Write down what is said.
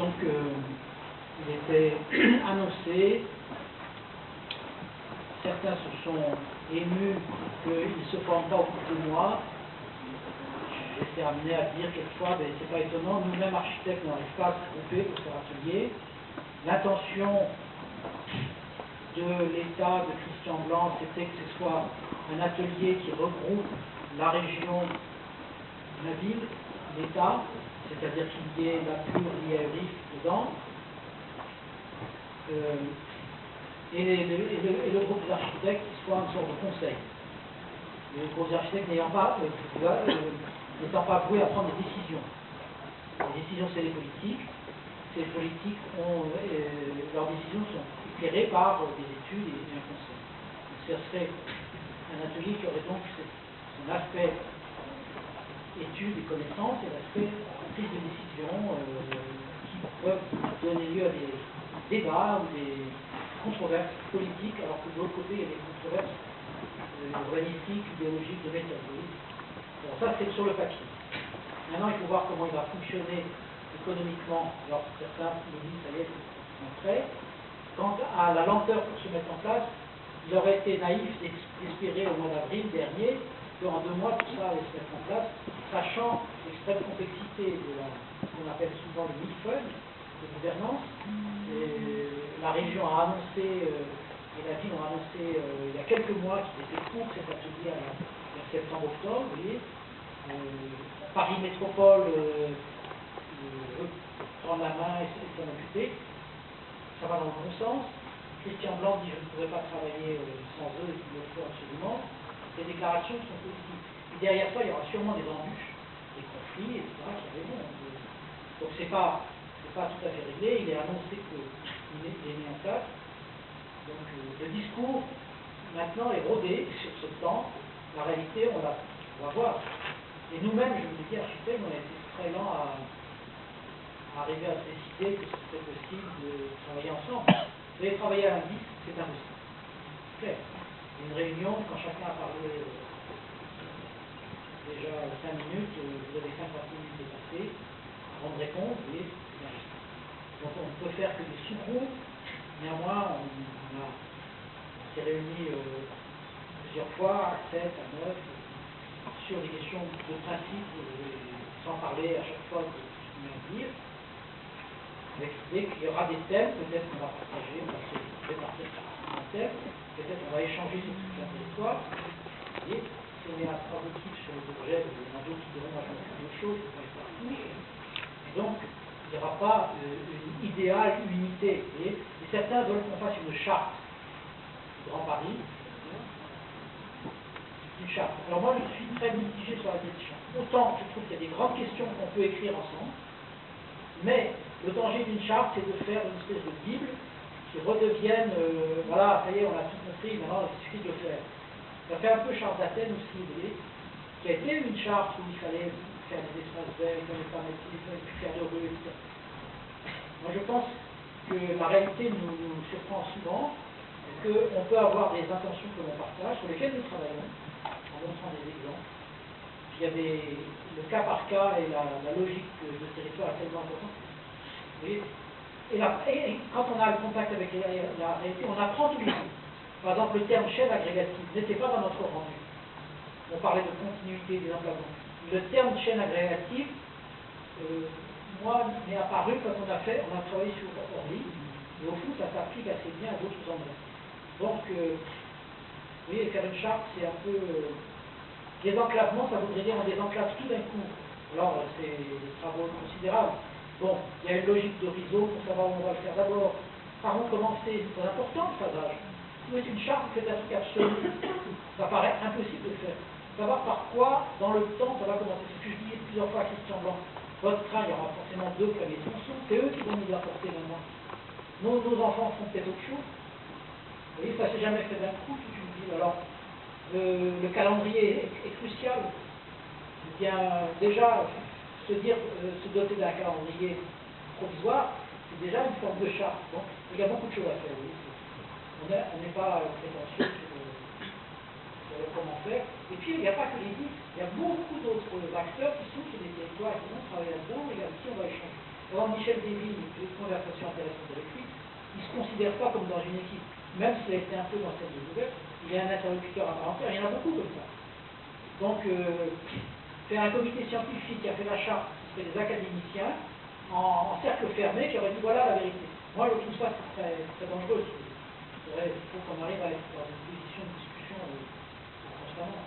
Donc, il était annoncé, certains se sont émus qu'il ne se forme pas au bout de 2 mois. J'étais amené à dire quelquefois, ben, c'est pas étonnant, nous-mêmes architectes n'arrivons pas à se grouper pour faire atelier. L'intention de l'État de Christian Blanc, c'était que ce soit un atelier qui regroupe la région, la ville, l'État, c'est-à-dire qu'il y ait la pure l'IARIF dedans, et le groupe des architectes qui soit une sorte de conseil. Le groupe des architectes n'étant pas voué à prendre des décisions. Les décisions, c'est les politiques. Ces politiques leurs décisions sont éclairées par des études et un conseil. Donc, ce serait un atelier qui aurait donc son aspect études et connaissances et l'aspect prise de décision qui peuvent donner lieu à des débats ou des controverses politiques, alors que de l'autre côté, il y a des controverses urbanistiques, idéologiques, de méthode. Bon, ça, c'est sur le papier. Maintenant, il faut voir comment il va fonctionner économiquement. Alors, certains nous disent, ça y est, c'est prêt. Quant à la lenteur pour se mettre en place, il aurait été naïf d'espérer au mois d'avril dernier qu'en 2 mois, tout ça allait se mettre en place, sachant l'extrême complexité de ce qu'on appelle souvent le millefeuille de gouvernance. La région a annoncé, et la ville a annoncé il y a quelques mois qu'il était pour cet atelier en septembre-octobre. Vous voyez, Paris Métropole prend la main et s'en occuper. Ça va dans le bon sens. Christian Blanc dit je ne pourrais pas travailler sans eux et qu'il le faut absolument. Ces déclarations sont politiques. Et derrière ça, il y aura sûrement des embûches, des conflits, etc. qui arriveront. Donc c'est pas tout à fait réglé. Il est annoncé qu'il est mis en place. Donc le discours maintenant est rodé sur ce temps. La réalité, on va voir. Et nous-mêmes, je vous ai dit, architectes, on a été très lents à arriver à se décider que ce serait possible de travailler ensemble. Vous savez, travailler à l'indice, c'est impossible. C'est clair. Une réunion, quand chacun a parlé déjà 5 minutes, vous avez 50 minutes dépassées, avant de répondre, et c'est impossible. Donc on ne peut faire que des sous-groupes. Néanmoins, on s'est réunis plusieurs fois, à 7, à 9, sur des questions de principe, sans parler à chaque fois de ce qu'on vient de dire, avec l'idée qu'il y aura des thèmes, peut-être qu'on va partager, on va se répartir un thème, peut-être on va échanger sur tout un territoire, et si on est à 3 équipes sur les objets, il y en a d'autres qui diront, moi je m'occupe d'autre chose, je ne vais pas les faire tous, et donc il n'y aura pas une idéale unité, et certains veulent qu'on fasse une charte du Grand Paris, une charte. Alors moi je suis très mitigé sur la question. Autant je trouve qu'il y a des grandes questions qu'on peut écrire ensemble, mais le danger d'une charte, c'est de faire une espèce de Bible qui redevienne, voilà, ça y est, on a tout compris, maintenant il suffit de le faire. Ça fait un peu charte d'Athènes aussi, vous voyez, qui a été une charte où il fallait faire des espaces verts, il ne fallait pas mettre, il fallait plus faire de rues, etc. Moi je pense que la réalité nous surprend souvent, qu'on peut avoir des intentions que l'on partage, sur lesquelles nous travaillons, en montrant des exemples. Il y a le cas par cas et la logique de territoire est tellement importante. Et quand on a le contact avec la réalité, on apprend tous les jours. Par exemple, le terme chaîne agrégative n'était pas dans notre rendu. On parlait de continuité des emplacements. Le terme chaîne agrégative, moi, m'est apparu quand on a travaillé sur Orly, et au fond, ça s'applique assez bien à d'autres endroits. Donc, vous voyez, faire une charte, c'est un peu... désenclavement, ça voudrait dire on désenclave tout d'un coup. Alors, c'est des travaux considérables. Bon, il y a une logique de réseau pour savoir où on va le faire d'abord. Par contre, commencer, c'est important le phasage. Si vous faites une charte, vous faites un truc absolu. Ça paraît impossible de le faire. Savoir par quoi, dans le temps, ça va commencer. C'est ce que je disais plusieurs fois à Christian Blanc. Votre train, il y aura forcément 2 premiers tronçons. C'est eux qui vont nous apporter maintenant. Nos enfants font peut-être autre chose. Vous voyez, ça ne s'est jamais fait d'un coup, toute une ville. Alors, le calendrier est crucial. Eh bien, déjà, se doter d'un calendrier provisoire, c'est déjà une forme de charte. Donc, il y a beaucoup de choses à faire. Oui. On n'est pas prétentieux sur comment faire. Et puis, il n'y a pas que les villes. Il y a beaucoup d'autres acteurs qui sont sur des territoires qui vont travailler là-dedans, et là aussi, on va échanger. Par exemple, Michel Déville, j'ai eu une conversation intéressante avec lui, il ne se considère pas comme dans une équipe, même s'il a été un peu dans celle de Google, il est un interlocuteur à part entière, il y en a beaucoup comme ça. Donc, faire un comité scientifique qui a fait la charte, c'est des académiciens, en cercle fermé, qui aurait dit voilà la vérité. Moi, je trouve ça très, très dangereux. Il faut qu'on arrive à être dans une position de discussion constamment.